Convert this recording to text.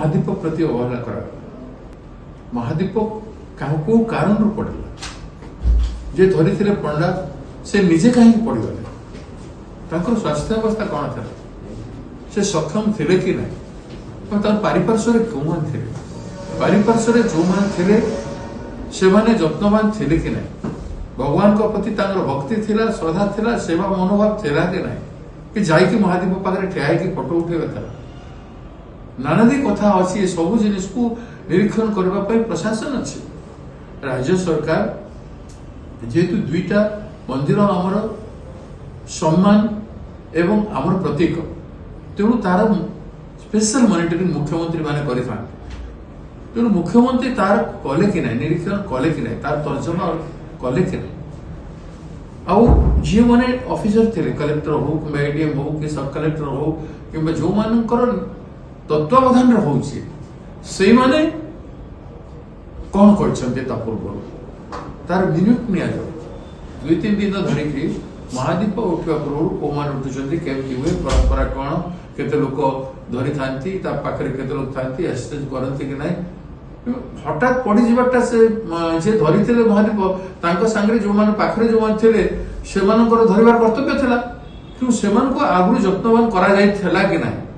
महादीप प्रति अवहेला करा महादीप को कारण पड़ेगा जे धरी पंडा से निजे कहीं पड़गले स्वास्थ्य अवस्था कौन था से सक्षम थे कि ना पारिपार्श्व क्यों थे पारिपार्श्व जो थे से माने जत्नवान थे कि ना भगवान को प्रति भक्ति थिला श्रद्धा थिला सेवा मनोभाव थिला कि ना कि जाइए महादीप पाखे ठिया फोटो उठेगा था नानादी कथा अच्छी सब जिनिस को निरीक्षण करने प्रशासन अच्छे राज्य सरकार जेहेतु दुईटा मंदिर आमर सम्मान एवं आमर प्रतीक तेणु तार स्पेशल मॉनिटरिंग मुख्यमंत्री माने करें तेणु मुख्यमंत्री तार कले कि ना निरीक्षण कले कि ना तार तर्जमा कले कि ना आउ जी मैंने ऑफिसर थे कलेक्टर हो कि एडीएम हो कि सब कलेक्टर हो कि जो मानकर तत्वावधान होची से माने कौन करछन्ते ता पूर्व तार मिनिट निया जाओ 2-3 दिन धरिकी महादीप उठवा पूर्व को मान उठुचन्ते केमती हुए परंपरा कौन केते लोक धरी थांती ता पाखरे केते लोक थांती एक्सचेंज करंती कि नाही हठात पड़ी जीवाटा से जे धरी थिले महादीप तांको संगे जो मान पाखरे जो मान थिले सेमानकर धरिबार कर्तव्य थिला कि सेमान को आगु जत्नवान करा जाय थिला कि नाही